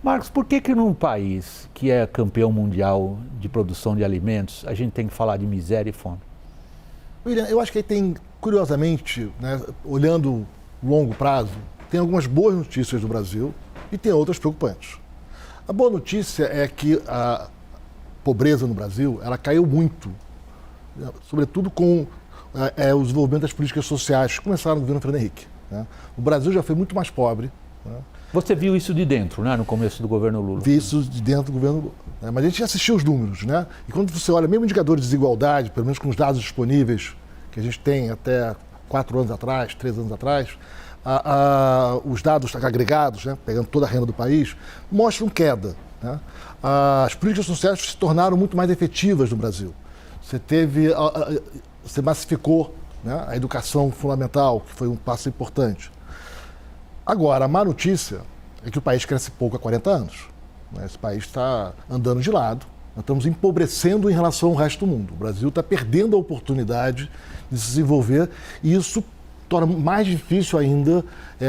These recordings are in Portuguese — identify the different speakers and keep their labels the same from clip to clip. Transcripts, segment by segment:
Speaker 1: Marcos, por que num país que é campeão mundial de produção de alimentos, a gente tem que falar de miséria e fome?
Speaker 2: William, eu acho que aí tem, curiosamente, né, olhando longo prazo, tem algumas boas notícias do Brasil e tem outras preocupantes. A boa notícia é que a pobreza no Brasil, ela caiu muito, sobretudo com o desenvolvimento das políticas sociais que começaram no governo Fernando Henrique. Né? O Brasil já foi muito mais pobre. Né?
Speaker 1: Você viu isso de dentro, né, no começo do governo Lula?
Speaker 2: Vi isso de dentro do governo Lula. Né? Mas a gente assistiu os números, né? E quando você olha, mesmo indicadores de desigualdade, pelo menos com os dados disponíveis que a gente tem até 4 anos atrás, 3 anos atrás, os dados agregados, né, pegando toda a renda do país, mostram queda. Né? As políticas sociais se tornaram muito mais efetivas no Brasil. Você massificou, né, a educação fundamental, que foi um passo importante. Agora, a má notícia é que o país cresce pouco há 40 anos. Né? Esse país está andando de lado, nós estamos empobrecendo em relação ao resto do mundo. O Brasil está perdendo a oportunidade de se desenvolver e isso torna mais difícil ainda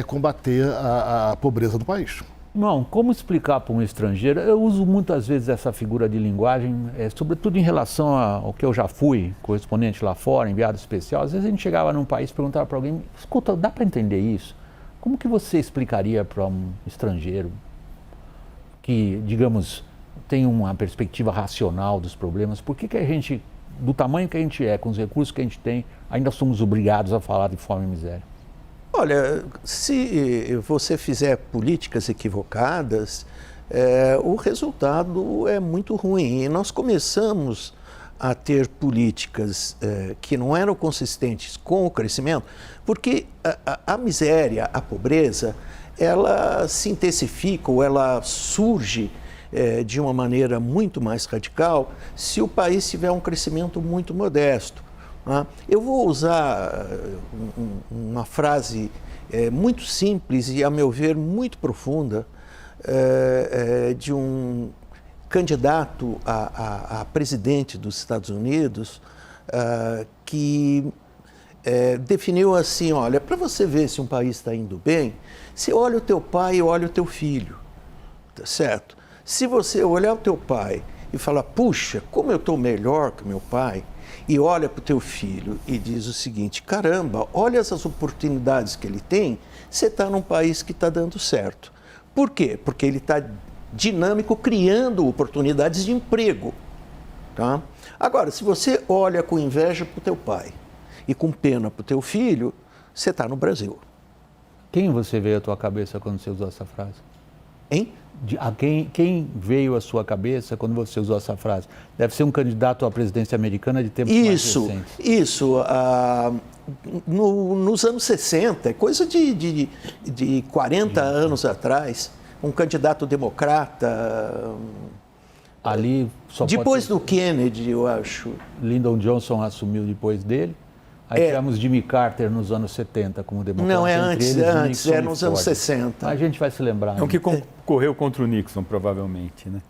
Speaker 2: combater a pobreza do país.
Speaker 1: Irmão, como explicar para um estrangeiro? Eu uso muitas vezes essa figura de linguagem, sobretudo em relação ao que eu já fui, correspondente lá fora, enviado especial. Às vezes a gente chegava num país e perguntava para alguém, escuta, dá para entender isso? Como que você explicaria para um estrangeiro que, digamos, tem uma perspectiva racional dos problemas? Por que a gente, do tamanho que a gente é, com os recursos que a gente tem, ainda somos obrigados a falar de fome e miséria?
Speaker 3: Olha, se você fizer políticas equivocadas, o resultado é muito ruim. E nós começamos a ter políticas que não eram consistentes com o crescimento, porque a miséria, a pobreza, ela se intensifica ou ela surge de uma maneira muito mais radical se o país tiver um crescimento muito modesto. Eu vou usar uma frase muito simples e, a meu ver, muito profunda de um candidato a presidente dos Estados Unidos que definiu assim, olha, para você ver se um país está indo bem, você olha o teu pai e olha o teu filho, tá certo? Se você olhar o teu pai e falar, puxa, como eu estou melhor que meu pai, e olha para o teu filho e diz o seguinte, caramba, olha essas oportunidades que ele tem, você está num país que está dando certo. Por quê? Porque ele está dinâmico, criando oportunidades de emprego. Tá? Agora, se você olha com inveja para o teu pai e com pena para o teu filho, você está no Brasil.
Speaker 1: Quem você veio à tua cabeça quando você usou essa frase?
Speaker 3: Hein?
Speaker 1: Quem veio à sua cabeça quando você usou essa frase? Deve ser um candidato à presidência americana de tempos mais recentes.
Speaker 3: Isso. Nos anos 60, coisa de 40 anos atrás, um candidato democrata.
Speaker 1: Ali só
Speaker 3: depois do Kennedy, eu acho.
Speaker 1: Lyndon Johnson assumiu depois dele. Aí tivemos Jimmy Carter nos anos 70 como democrata.
Speaker 3: Não, antes, nos anos 60.
Speaker 1: A gente vai se lembrar.
Speaker 4: É o que concorreu contra o Nixon, provavelmente, né?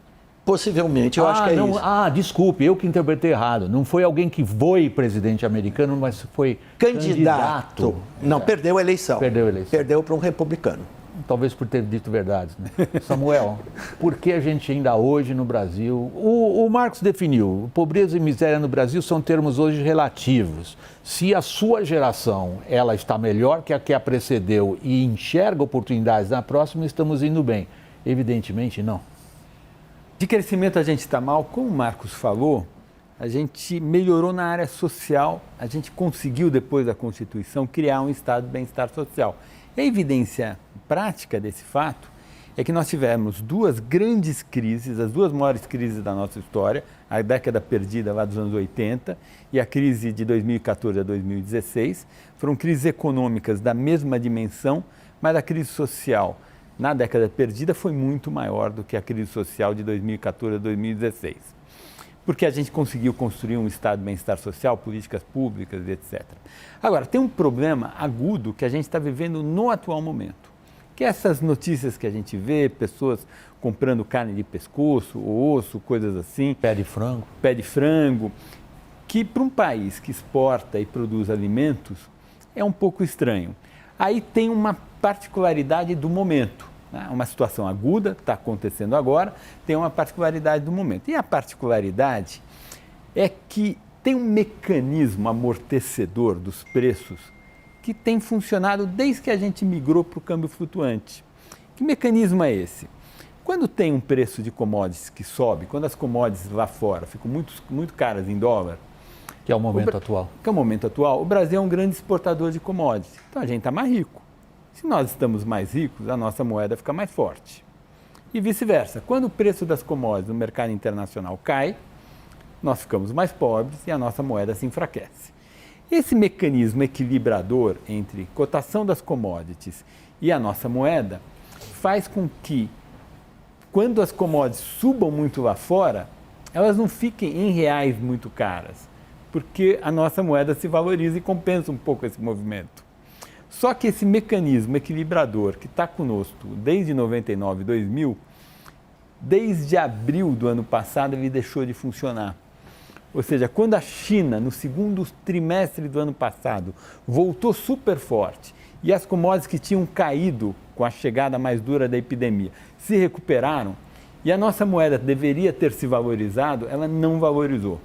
Speaker 3: Possivelmente, eu acho que é isso.
Speaker 1: Desculpe, eu que interpretei errado. Não foi alguém que foi presidente americano, mas foi candidato.
Speaker 3: Não, perdeu a eleição.
Speaker 1: Perdeu a eleição.
Speaker 3: Perdeu para um republicano.
Speaker 1: Talvez por ter dito verdades, né? Samuel, por que a gente ainda hoje no Brasil... O Marx definiu, pobreza e miséria no Brasil são termos hoje relativos. Se a sua geração ela está melhor que a precedeu e enxerga oportunidades na próxima, estamos indo bem. Evidentemente, não.
Speaker 4: De crescimento a gente está mal, como o Marcos falou, a gente melhorou na área social, a gente conseguiu, depois da Constituição, criar um estado de bem-estar social. A evidência prática desse fato é que nós tivemos duas grandes crises, as duas maiores crises da nossa história, a década perdida lá dos anos 80 e a crise de 2014 a 2016, foram crises econômicas da mesma dimensão, mas a crise social na década perdida foi muito maior do que a crise social de 2014 a 2016. Porque a gente conseguiu construir um estado de bem-estar social, políticas públicas, etc. Agora, tem um problema agudo que a gente está vivendo no atual momento, que é essas notícias que a gente vê, pessoas comprando carne de pescoço, osso, coisas assim.
Speaker 1: Pé de frango.
Speaker 4: Que para um país que exporta e produz alimentos é um pouco estranho. Aí tem uma particularidade do momento. né? Uma situação aguda, está acontecendo agora, tem uma particularidade do momento. E a particularidade é que tem um mecanismo amortecedor dos preços que tem funcionado desde que a gente migrou para o câmbio flutuante. Que mecanismo é esse? Quando tem um preço de commodities que sobe, quando as commodities lá fora ficam muito caras em dólar,
Speaker 1: Que é o momento atual.
Speaker 4: que é o momento atual, o Brasil é um grande exportador de commodities. Então a gente está mais rico. Se nós estamos mais ricos, a nossa moeda fica mais forte. E vice-versa. Quando o preço das commodities no mercado internacional cai, nós ficamos mais pobres e a nossa moeda se enfraquece. Esse mecanismo equilibrador entre cotação das commodities e a nossa moeda faz com que, quando as commodities subam muito lá fora, elas não fiquem em reais muito caras, porque a nossa moeda se valoriza e compensa um pouco esse movimento. Só que esse mecanismo equilibrador que está conosco desde 99, 2000, desde abril do ano passado ele deixou de funcionar. Ou seja, quando a China, no segundo trimestre do ano passado, voltou super forte e as commodities que tinham caído com a chegada mais dura da epidemia se recuperaram e a nossa moeda deveria ter se valorizado, ela não valorizou.